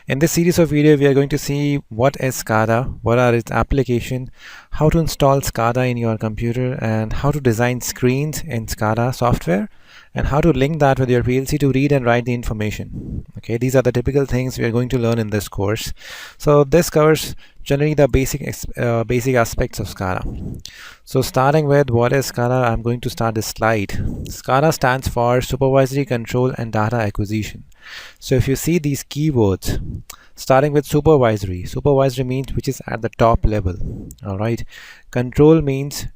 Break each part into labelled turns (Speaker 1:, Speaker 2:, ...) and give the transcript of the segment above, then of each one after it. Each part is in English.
Speaker 1: In this series of video, we are going to see what is SCADA, what are its application, how to install SCADA in your computer, and how to design screens in SCADA software, and how to link that with your PLC to read and write the information. Okay, these are the typical things we are going to learn in this course. So this covers generally the basic aspects of SCADA. So starting with what is SCADA, I'm going to start this slide. SCADA stands for Supervisory Control and Data Acquisition. So if you see these keywords, starting with supervisory means which is at the top level. All right, control means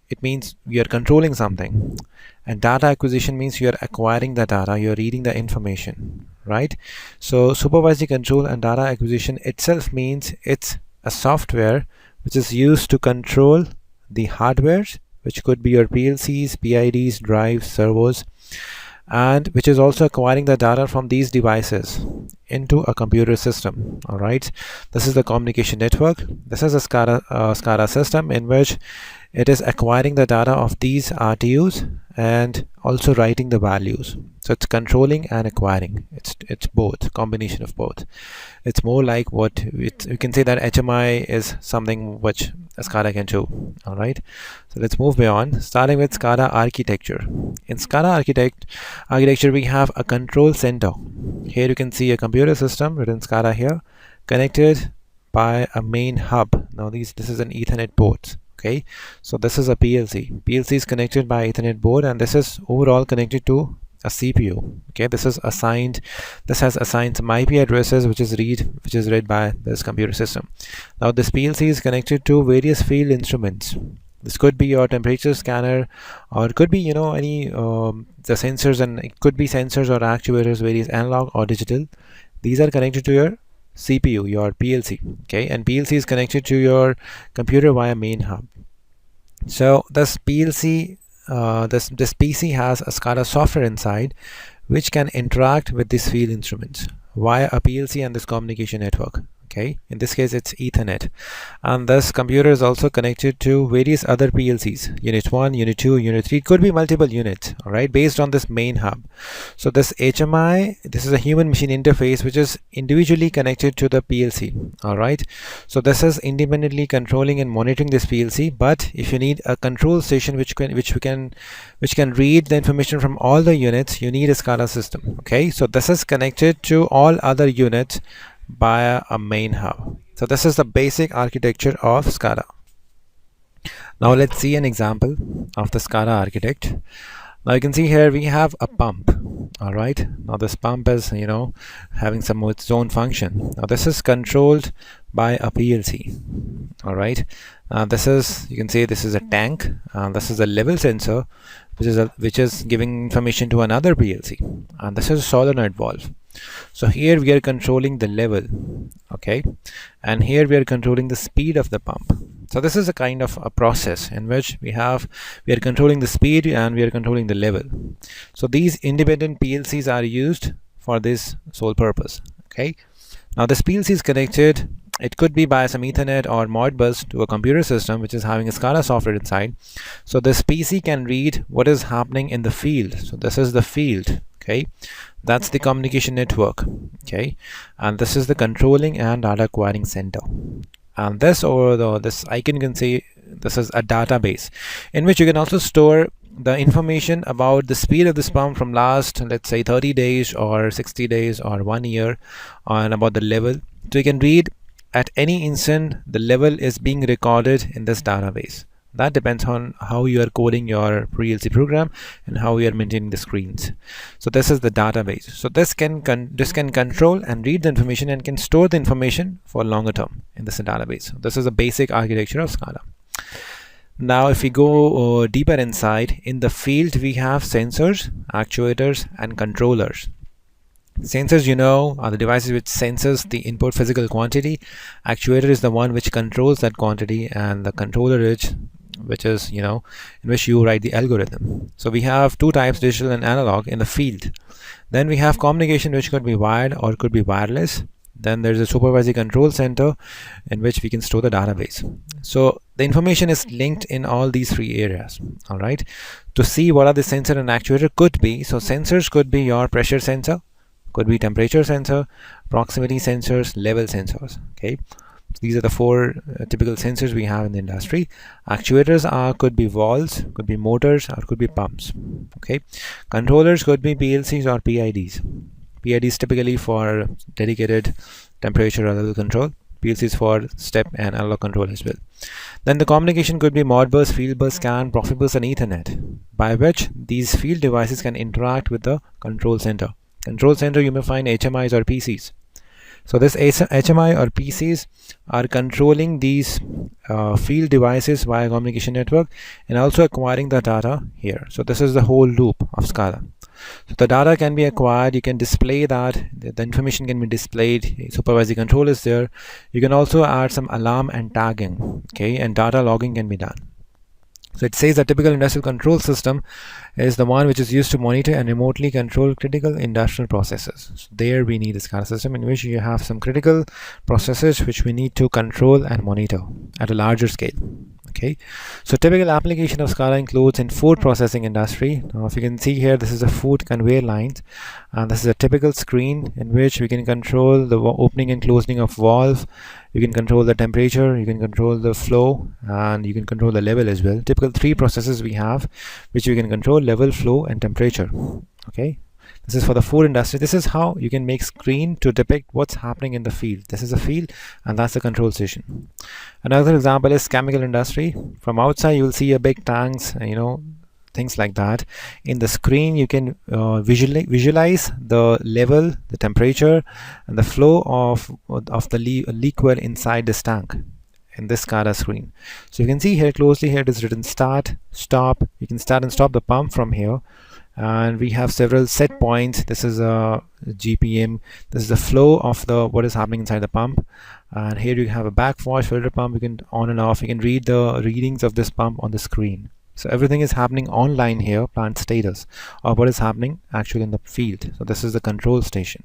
Speaker 1: you are controlling something, and data acquisition means you are acquiring the data, you are reading the information, right? So supervisory control and data acquisition itself means it's a software which is used to control the hardware, which could be your PLCs, PIDs, drives, servos, and which is also acquiring the data from these devices into a computer system. All right, this is the communication network. This is a SCADA system in which it is acquiring the data of these RTUs and also writing the values. So it's controlling and acquiring. It's both, combination of both. It's more like what you can say that HMI is something which a SCADA can do. All right, so let's move beyond, starting with SCADA architecture. In SCADA architecture, we have a control center. Here you can see a computer system written SCADA here, connected by a main hub. Now this is an Ethernet port. Okay, so this is a PLC. PLC is connected by Ethernet board, and this is overall connected to a CPU. Okay, this has assigned some IP addresses which is read by this computer system. Now this PLC is connected to various field instruments. This could be your temperature scanner, or it could be any the sensors, and it could be sensors or actuators, various analog or digital. These are connected to your CPU, your PLC. Okay, and PLC is connected to your computer via main hub. So this PLC, this PC has a SCADA software inside which can interact with these field instruments via a PLC and this communication network. Okay, in this case it's Ethernet, and this computer is also connected to various other PLCs, unit 1, unit 2, unit 3. It could be multiple units, all right, based on this main hub. So this HMI, this is a human machine interface which is individually connected to the PLC. All right, so this is independently controlling and monitoring this PLC, but if you need a control station which can read the information from all the units, you need a SCADA system. Okay, so this is connected to all other units via a main hub. So this is the basic architecture of SCADA. Now let's see an example of the SCADA architect. Now you can see here we have a pump. All right, now this pump is having some of its own function. Now this is controlled by a PLC. All right, this is, you can say this is a tank, this is a level sensor which is giving information to another PLC, and this is a solenoid valve. So here we are controlling the level, okay, and here we are controlling the speed of the pump. So this is a kind of a process in which we are controlling the speed and we are controlling the level. So these independent PLCs are used for this sole purpose. Okay, now this PLC is connected, it could be by some Ethernet or Modbus, to a computer system which is having a SCADA software inside. So this PC can read what is happening in the field. So this is the field. Okay, that's the communication network. Okay, and this is the controlling and data acquiring center. And this icon, you can say this is a database in which you can also store the information about the speed of this pump from last, let's say, 30 days or 60 days or 1 year, and about the level. So you can read at any instant the level is being recorded in this database. That depends on how you are coding your PLC program and how you are maintaining the screens. So this is the database. So this can control and read the information and can store the information for longer term in this database. This is a basic architecture of SCADA. Now if we go deeper inside, in the field we have sensors, actuators, and controllers. Sensors, are the devices which senses the input physical quantity. Actuator is the one which controls that quantity, and the controller is which is in which you write the algorithm. So we have two types, digital and analog, in the field. Then we have communication, which could be wired or could be wireless. Then there's a supervisory control center in which we can store the database. So the information is linked in all these three areas. All right, to see what are the sensor and actuator could be. So sensors could be your pressure sensor, could be temperature sensor, proximity sensors, level sensors. Okay, these are the four typical sensors we have in the industry. Actuators could be valves, could be motors, or could be pumps. Okay, controllers could be PLCs or PIDs. PIDs typically for dedicated temperature or level control. PLCs for step and analog control as well. Then the communication could be Modbus, Fieldbus, CAN, Profibus, and Ethernet, by which these field devices can interact with the control center. Control center, you may find HMIs or PCs. So this HMI or PCs are controlling these field devices via communication network and also acquiring the data here. So this is the whole loop of SCADA. So the data can be acquired, you can display that, the information can be displayed, supervisory control is there. You can also add some alarm and tagging, okay, and data logging can be done. So it says a typical industrial control system is the one which is used to monitor and remotely control critical industrial processes. So there we need a SCADA system in which you have some critical processes which we need to control and monitor at a larger scale. Okay, so typical application of SCADA includes in food processing industry. Now if you can see here, this is a food conveyor lines, and this is a typical screen in which we can control the opening and closing of valve. You can control the temperature, you can control the flow, and you can control the level as well. Typical three processes we have which we can control: level, flow, and temperature. Okay, this is for the food industry. This is how you can make screen to depict what's happening in the field. This is a field and that's the control station. Another example is chemical industry. From outside you will see a big tanks, things like that. In the screen you can visualize the level, the temperature, and the flow of the liquid inside this tank in this SCADA screen. So you can see here closely, here it is written start, stop. You can start and stop the pump from here, and we have several set points. This is a GPM, this is the flow of what is happening inside the pump, and here you have a backwash filter pump. You can on and off, you can read the readings of this pump on the screen. So everything is happening online here, plant status, or what is happening actually in the field. So this is the control station.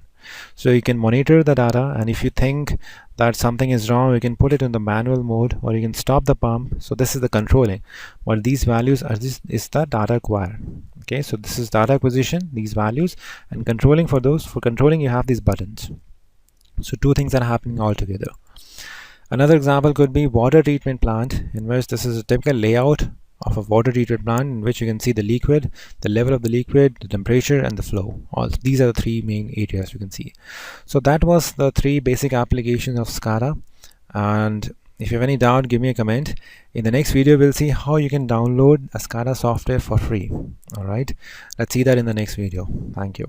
Speaker 1: So you can monitor the data, and if you think that something is wrong, you can put it in the manual mode, or you can stop the pump. So this is the controlling. What these values are, this is the data acquired. Okay, so this is data acquisition, these values, and controlling. For controlling you have these buttons. So two things are happening all together. Another example could be water treatment plant, in which this is a typical layout of a water treatment plant in which you can see the liquid, the level of the liquid, the temperature, and the flow. All these are the three main areas you can see. So that was the three basic applications of SCADA, and if you have any doubt, give me a comment. In the next video we'll see how you can download a SCADA software for free. All right, let's see that in the next video. Thank you.